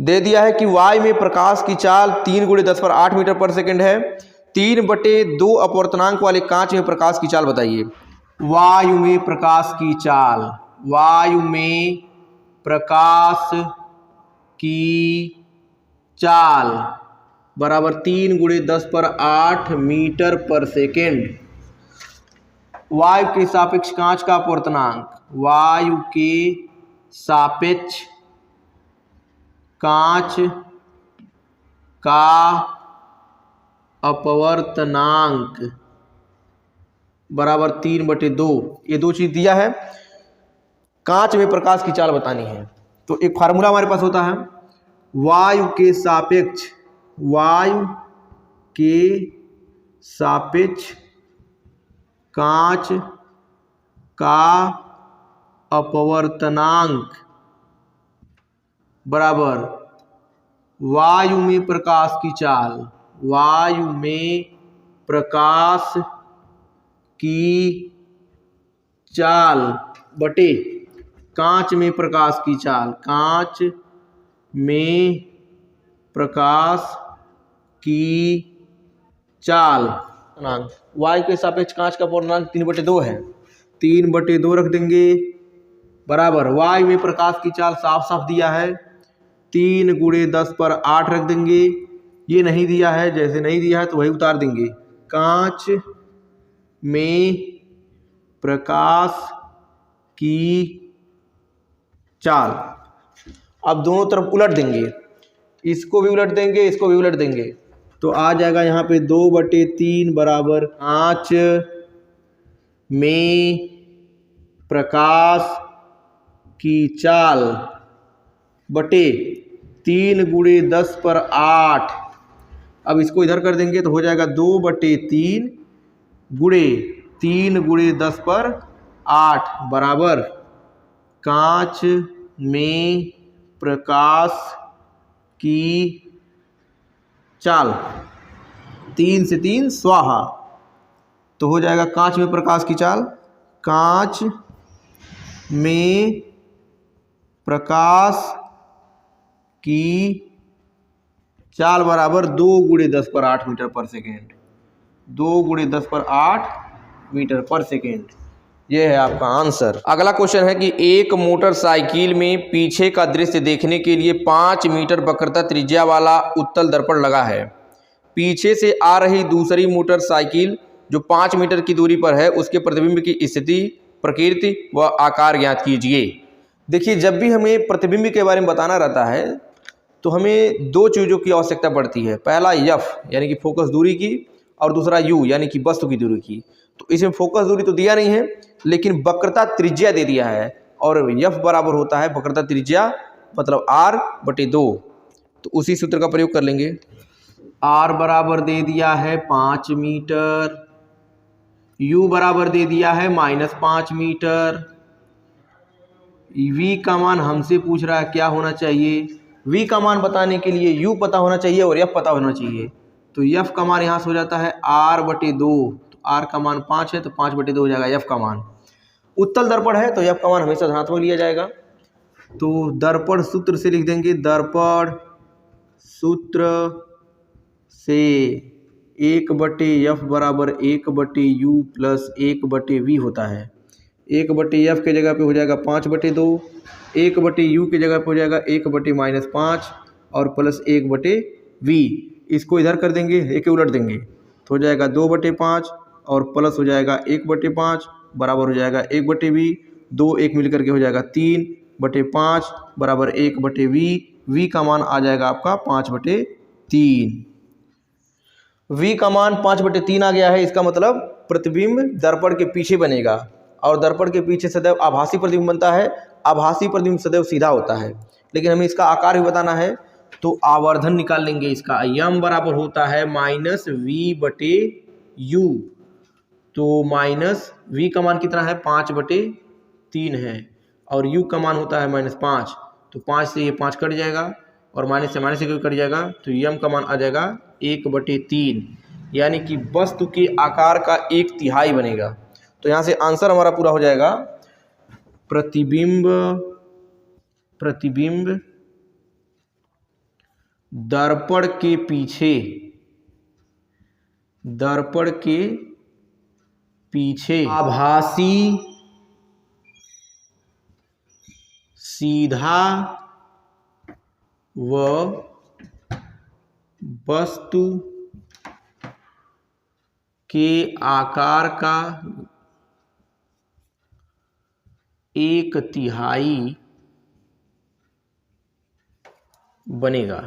दे दिया है कि वायु में प्रकाश की चाल 3 × 10⁸ मीटर पर सेकंड है। 3/2 अपवर्तनांक वाले कांच में प्रकाश की चाल बताइए। वायु में प्रकाश की चाल, वायु में प्रकाश की चाल बराबर 3 × 10⁸ मीटर पर सेकेंड। वायु के सापेक्ष कांच का अपवर्तनांक, वायु के सापेक्ष कांच का अपवर्तनांक बराबर 3/2। ये दो चीज दिया है, कांच में प्रकाश की चाल बतानी है। तो एक फार्मूला हमारे पास होता है, वायु के सापेक्ष, वायु के सापेक्ष कांच का अपवर्तनांक बराबर वायु में प्रकाश की चाल, वायु में प्रकाश की चाल बटे कांच में प्रकाश की चाल, कांच में प्रकाश की चाल। वायु के सापेक्ष कांच का अपवर्तनांक 3/2 है, 3/2 रख देंगे बराबर वायु में प्रकाश की चाल साफ साफ दिया है, 3 × 10⁸ रख देंगे। ये नहीं दिया है, जैसे नहीं दिया है तो वही उतार देंगे। कांच में प्रकाश की चाल, अब दोनों तरफ उलट देंगे, इसको भी उलट देंगे, इसको भी उलट देंगे, तो आ जाएगा यहाँ पे 2/3 बराबर कांच में प्रकाश की चाल बटे 3 × 10⁸। अब इसको इधर कर देंगे तो हो जाएगा 2/3 × 3 × 10⁸ बराबर कांच में प्रकाश की चाल। 3 से 3 स्वाहा, तो हो जाएगा कांच में प्रकाश की चाल, कांच में प्रकाश की चाल बराबर 2 × 10⁸ मीटर पर सेकेंड, 2 × 10⁸ मीटर पर सेकेंड। ये है आपका आंसर। अगला क्वेश्चन है कि एक मोटरसाइकिल में पीछे का दृश्य देखने के लिए 5 मीटर वक्रता त्रिज्या वाला उत्तल दर्पण लगा है। पीछे से आ रही दूसरी मोटरसाइकिल जो 5 मीटर की दूरी पर है, उसके प्रतिबिंब की स्थिति, प्रकृति व आकार ज्ञात कीजिए। देखिए, जब भी हमें प्रतिबिंब के बारे में बताना रहता है तो हमें दो चीज़ों की आवश्यकता पड़ती है। पहला एफ यानी कि फोकस दूरी की, और दूसरा यू यानी कि वस्तु की दूरी की। तो इसमें फोकस दूरी तो दिया नहीं है, लेकिन वक्रता त्रिज्या दे दिया है, और एफ बराबर होता है वक्रता त्रिज्या मतलब r/2। तो उसी सूत्र का प्रयोग कर लेंगे। r बराबर दे दिया है 5 मीटर, u बराबर दे दिया है -5 मीटर। v का मान हमसे पूछ रहा है क्या होना चाहिए। v का मान बताने के लिए u पता होना चाहिए और f पता होना चाहिए। तो f का मान यहाँ से हो जाता है r/2, तो r का मान 5 है तो 5/2 हो जाएगा f का मान। उत्तल दर्पण है तो f का मान हमेशा धनात्मक लिया जाएगा। तो दर्पण सूत्र से लिख देंगे, दर्पण सूत्र से 1/f बराबर 1/u प्लस 1/v होता है। 1/f के जगह पे हो जाएगा 5/2, 1/u के जगह पे हो जाएगा 1/-5 और प्लस 1/v। इसको इधर कर देंगे, एक उलट देंगे तो हो जाएगा 2/5 और प्लस हो जाएगा 1/5 बराबर हो जाएगा 1/v। 2 1 मिल करके हो जाएगा 3/5 बराबर 1/v। v का मान आ जाएगा आपका 5/3। v का मान 5/3 आ गया है। इसका मतलब प्रतिबिंब दर्पण के पीछे बनेगा, और दर्पण के पीछे सदैव आभासी प्रतिबिंब बनता है। आभासी प्रतिबिंब सदैव सीधा होता है, लेकिन हमें इसका आकार भी बताना है। तो आवर्धन निकाल लेंगे इसका। m बराबर होता है -v/u। तो -v का मान कितना है 5/3 है, और u का मान होता है -5। तो 5 से ये 5 कट जाएगा और माइनस से कट जाएगा, तो m का मान आ जाएगा 1/3, यानी कि वस्तु के आकार का 1/3 बनेगा। तो यहाँ से आंसर हमारा पूरा हो जाएगा। प्रतिबिंब दर्पण के पीछे, दर्पण के पीछे आभासी सीधा व वस्तु के आकार का 1/3 बनेगा।